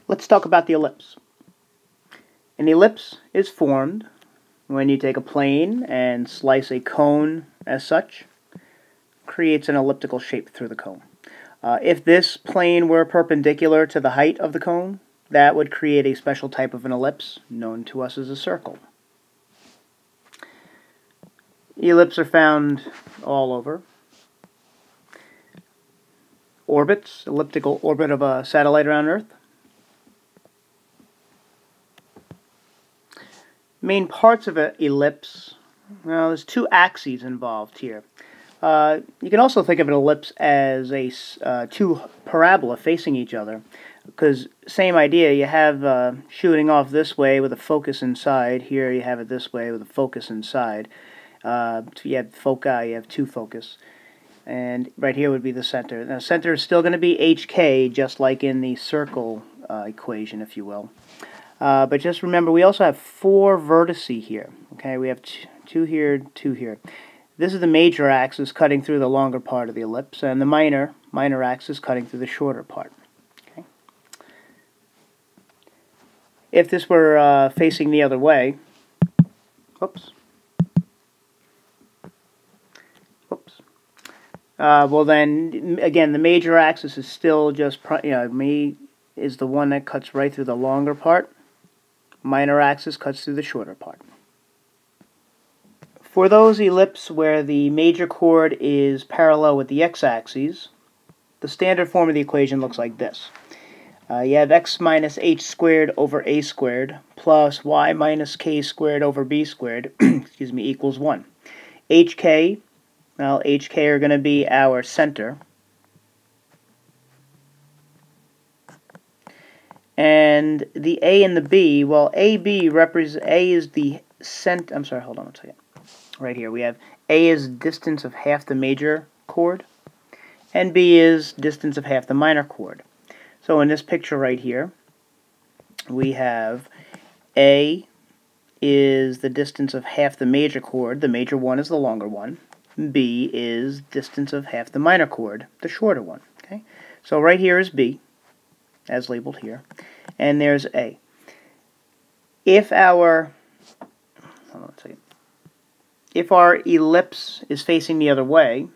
Let's talk about the ellipse. An ellipse is formed when you take a plane and slice a cone as such, creates an elliptical shape through the cone. If this plane were perpendicular to the height of the cone, that would create a special type of an ellipse known to us as a circle. Ellipses are found all over. Orbits, elliptical orbit of a satellite around Earth. Main parts of an ellipse, well, there's two axes involved here. You can also think of an ellipse as two parabola facing each other, because same idea, you have shooting off this way with a focus inside. Here you have it this way with a focus inside. You have foci, you have two focus. And right here would be the center. Now, center is still going to be HK, just like in the circle equation, if you will. But just remember, we also have four vertices here. Okay, we have two here, two here. This is the major axis cutting through the longer part of the ellipse, and the minor axis cutting through the shorter part. Okay. If this were facing the other way, whoops. Well then, again, the major axis is still just, is the one that cuts right through the longer part. Minor axis cuts through the shorter part. For those ellipses where the major chord is parallel with the x-axis, the standard form of the equation looks like this. You have x minus h squared over a squared plus y minus k squared over b squared excuse me, equals 1. hk, well, hk are going to be our center. And the a and the b, well, AB represents, A is the center, I'm sorry, hold on one second. Right here we have A is distance of half the major chord, and B is distance of half the minor chord. So in this picture right here, we have A is the distance of half the major chord, the major one is the longer one. B is distance of half the minor chord, the shorter one. Okay, so right here is B, as labeled here, and there's A. If our ellipse is facing the other way,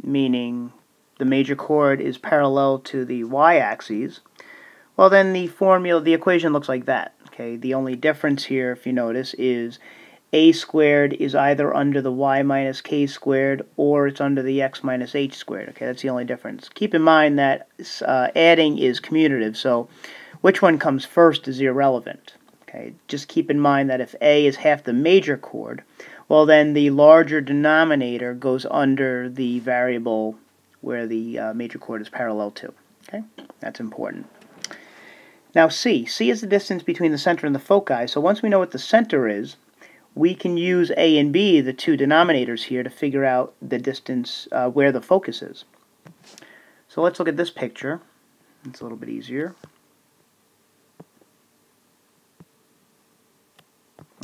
meaning the major chord is parallel to the y-axis, well then the equation looks like that. Okay, the only difference here, if you notice, is a squared is either under the y minus k squared or it's under the x minus h squared. Okay, that's the only difference. Keep in mind that adding is commutative, so which one comes first is irrelevant. Okay, just keep in mind that if a is half the major chord, well then the larger denominator goes under the variable where the major chord is parallel to. Okay, that's important. Now C is the distance between the center and the foci, so once we know what the center is, we can use A and B, the two denominators here, to figure out the distance where the focus is. So let's look at this picture. It's a little bit easier.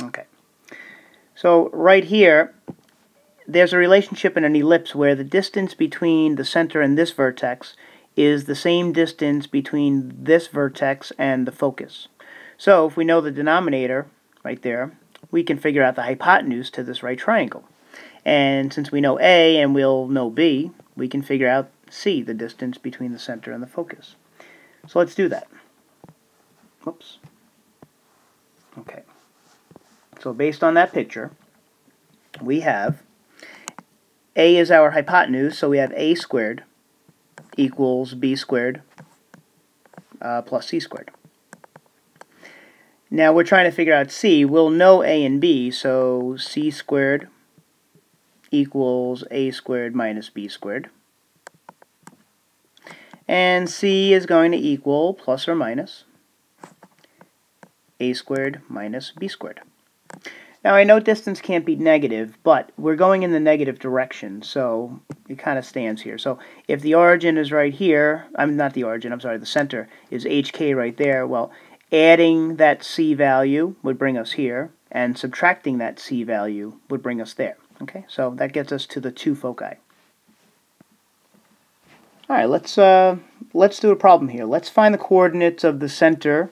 Okay. So right here, there's a relationship in an ellipse where the distance between the center and this vertex is the same distance between this vertex and the focus. So if we know the denominator right there, we can figure out the hypotenuse to this right triangle. And since we know A and we'll know B, we can figure out C, the distance between the center and the focus. So let's do that. Whoops. Okay. So based on that picture, we have A is our hypotenuse, so we have A squared equals B squared plus C squared. Now we're trying to figure out C. We'll know A and B, so C squared equals A squared minus B squared. And C is going to equal plus or minus A squared minus B squared. Now I know distance can't be negative, but we're going in the negative direction, so it kind of stands here. So if the origin is right here, the center is HK right there, well, adding that C value would bring us here, and subtracting that C value would bring us there. Okay, so that gets us to the two foci. All right, let's do a problem here. Let's find the coordinates of the center,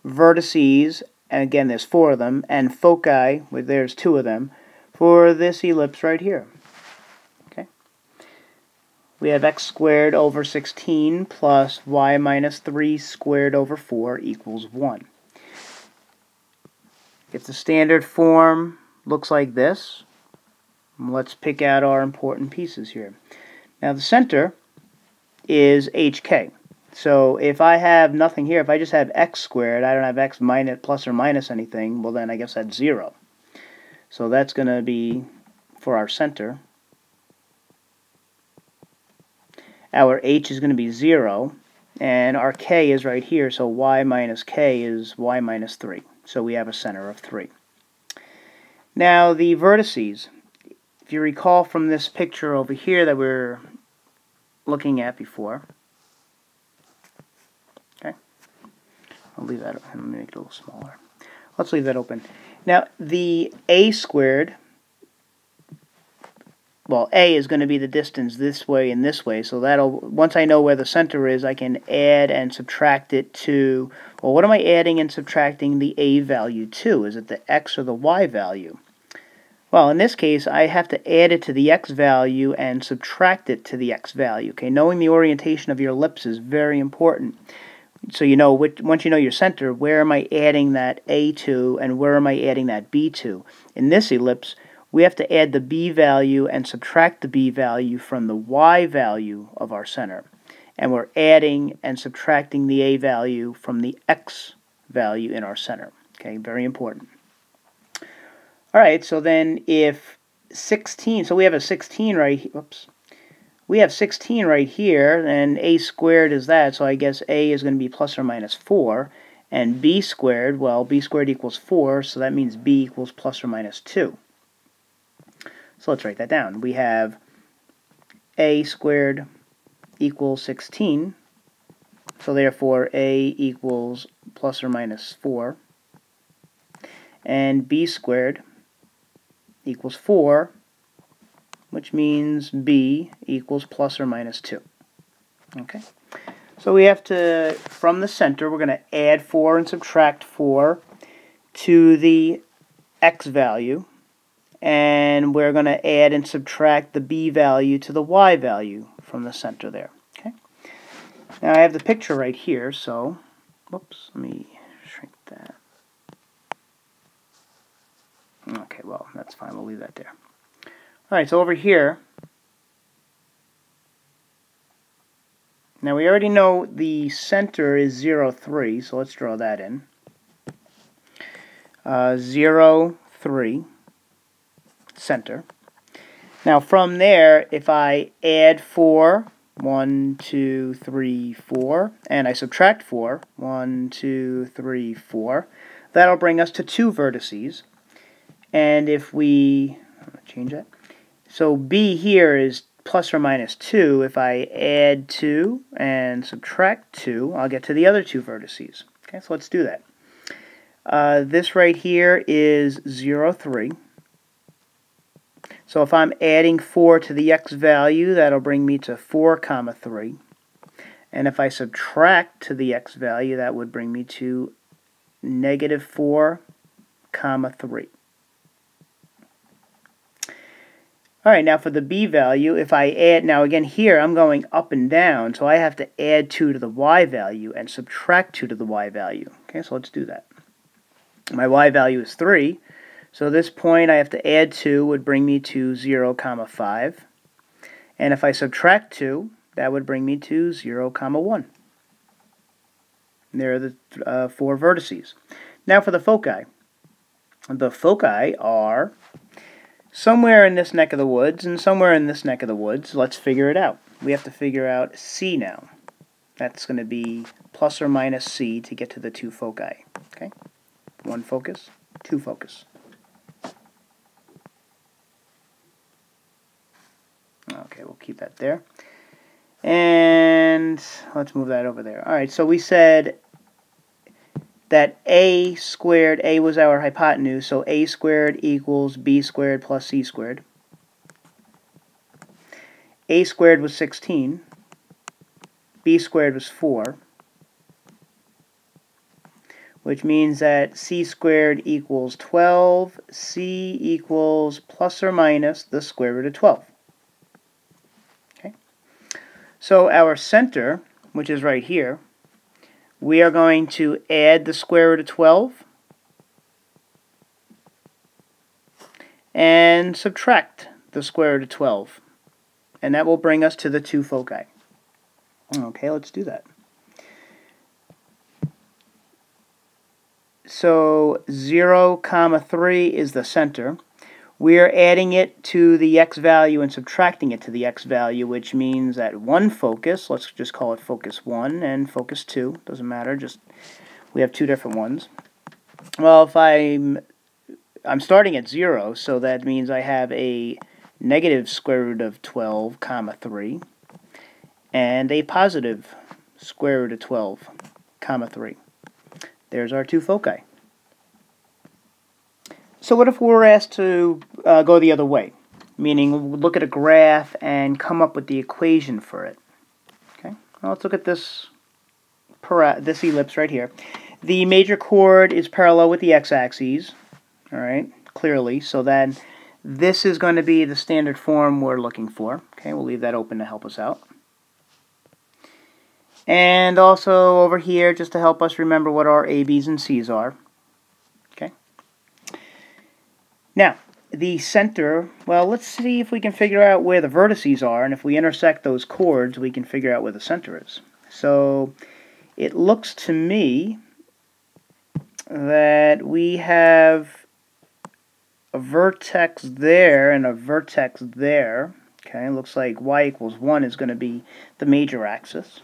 vertices, and again there's 4 of them, and foci, where there's 2 of them, for this ellipse right here. Okay. We have x squared over 16 plus y minus 3 squared over 4 equals 1. If the standard form looks like this, let's pick out our important pieces here. Now the center is hk. So if I have nothing here, if I just have x squared, I don't have x minus plus or minus anything, well then I guess that's 0. So that's going to be for our center. Our h is going to be 0, and our k is right here, so y minus k is y minus 3. So we have a center of 3. Now the vertices, if you recall from this picture over here that we're looking at before, okay, I'll leave that open. Let me make it a little smaller. Let's leave that open. Now the a squared, well, a is going to be the distance this way and this way, so that'll, once I know where the center is, I can add and subtract it to, well, what am I adding and subtracting the a value to? Is it the x or the y value? Well, in this case, I have to add it to the x value and subtract it to the x value. Okay, knowing the orientation of your ellipse is very important. So you know, once you know your center, where am I adding that a to and where am I adding that b to? In this ellipse, we have to add the b value and subtract the b value from the y value of our center. And we're adding and subtracting the a value from the x value in our center. Okay, very important. Alright, so then if 16, so we have a 16 right here, whoops. We have 16 right here, and a squared is that, so I guess a is going to be plus or minus 4. And b squared, well, b squared equals 4, so that means b equals plus or minus 2. So let's write that down. We have a squared equals 16, so therefore a equals plus or minus 4, and b squared equals 4, which means b equals plus or minus 2. Okay, so we have to, from the center, we're going to add 4 and subtract 4 to the x value, and we're going to add and subtract the b value to the y value from the center there. Okay. Now I have the picture right here, so, whoops, let me shrink that. Okay, well, that's fine. We'll leave that there. Alright, so over here, now we already know the center is 0, 3, so let's draw that in. 0, 3. Center. Now from there, if I add 4, 1, 2, 3, 4, and I subtract 4, 1, 2, 3, 4, that'll bring us to 2 vertices. And if we, I'm going to change that. So b here is plus or minus 2. If I add 2 and subtract 2, I'll get to the other 2 vertices. Okay, so let's do that. This right here is 0, 3. So if I'm adding 4 to the x value, that'll bring me to 4, 3. And if I subtract to the x value, that would bring me to negative 4, 3. Alright, now for the b value, if I add, now again here I'm going up and down, so I have to add 2 to the y value and subtract 2 to the y value. Okay, so let's do that. My y value is 3. So this point I have to add 2 would bring me to 0, 5. And if I subtract 2, that would bring me to 0, 1. And there are the 4 vertices. Now for the foci. The foci are somewhere in this neck of the woods and somewhere in this neck of the woods. Let's figure it out. We have to figure out C now. That's going to be plus or minus C to get to the 2 foci. Okay? 1 focus, 2 focus. Okay, we'll keep that there. And let's move that over there. Alright, so we said that a squared, a was our hypotenuse, so a squared equals b squared plus c squared. A squared was 16. b squared was 4, which means that c squared equals 12, c equals plus or minus the square root of 12. Okay? So our center, which is right here, we are going to add the square root of 12 and subtract the square root of 12. And that will bring us to the two foci. Okay, let's do that. So 0, 3 is the center. We are adding it to the x value and subtracting it to the x value, which means that one focus, let's just call it focus 1 and focus 2, doesn't matter, just we have two different ones. Well, if I'm starting at 0, so that means I have a negative square root of 12, 3, and a positive square root of 12, 3. There's our two foci. So what if we were asked to go the other way? Meaning look at a graph and come up with the equation for it. Okay. Well, let's look at this ellipse right here. The major chord is parallel with the x-axis. All right, clearly. So then this is going to be the standard form we're looking for. Okay, we'll leave that open to help us out. And also over here, just to help us remember what our A, B's, and C's are. Okay. Now, the center, well, let's see if we can figure out where the vertices are, and if we intersect those chords, we can figure out where the center is. So, it looks to me that we have a vertex there and a vertex there. Okay, it looks like y equals 1 is going to be the major axis.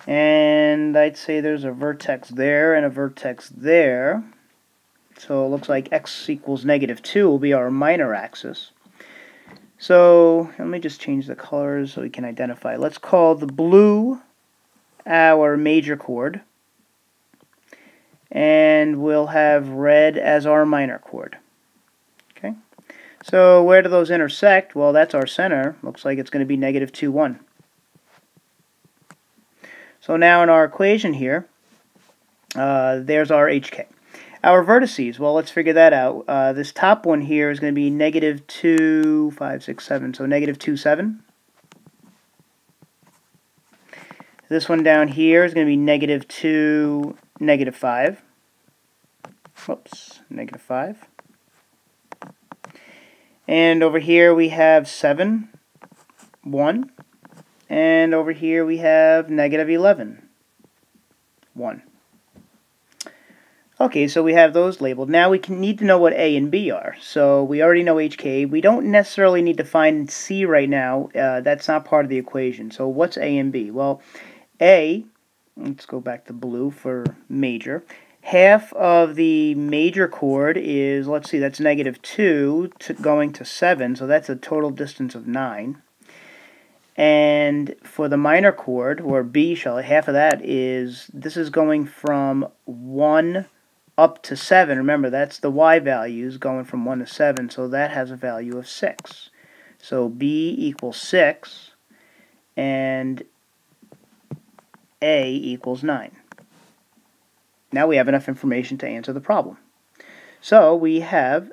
And I'd say there's a vertex there and a vertex there. So it looks like x equals -2 will be our minor axis. So let me just change the colors so we can identify. Let's call the blue our major chord. And we'll have red as our minor chord. Okay. So where do those intersect? Well, that's our center. Looks like it's going to be -2, 1. So now in our equation here, there's our HK. Our vertices, well, let's figure that out. This top one here is going to be -2, 5, 6, 7, so -2, 7. This one down here is going to be -2, -5. Whoops, -5. And over here we have 7, 1. And over here we have -11, 1. Okay, so we have those labeled. Now we need to know what A and B are. So we already know HK. We don't necessarily need to find C right now. That's not part of the equation. So what's A and B? Well, A, let's go back to blue for major. Half of the major chord is, let's see, that's -2 going to 7. So that's a total distance of 9. And for the minor chord, or B shell, half of that is, this is going from 1 up to 7. Remember, that's the Y values going from 1 to 7, so that has a value of 6. So B equals 6, and A equals 9. Now we have enough information to answer the problem. So we have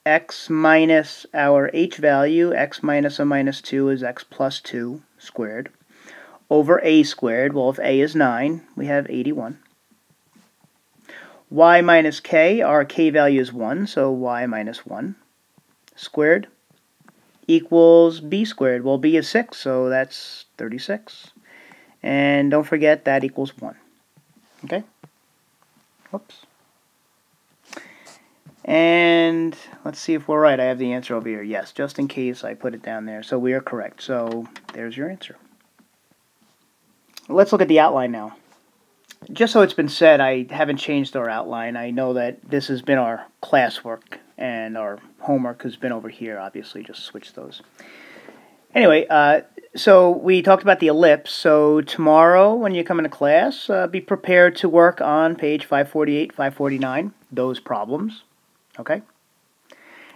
x minus our h value, x minus a -2 is x plus 2 squared, over a squared. Well, if a is 9, we have 81. Y minus k, our k value is 1, so y minus 1 squared equals b squared. Well, b is 6, so that's 36. And don't forget that equals 1. Okay? Whoops. And let's see if we're right. I have the answer over here. Yes, just in case I put it down there. So we are correct. So there's your answer. Let's look at the outline now. Just so it's been said, I haven't changed our outline. I know that this has been our classwork, and our homework has been over here. Obviously, just switch those. Anyway, so we talked about the ellipse. So tomorrow when you come into class, be prepared to work on page 548, 549, those problems. Okay?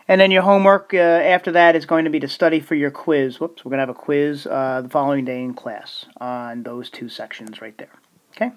And then your homework after that is going to be to study for your quiz. Whoops, we're going to have a quiz the following day in class on those two sections right there. Okay?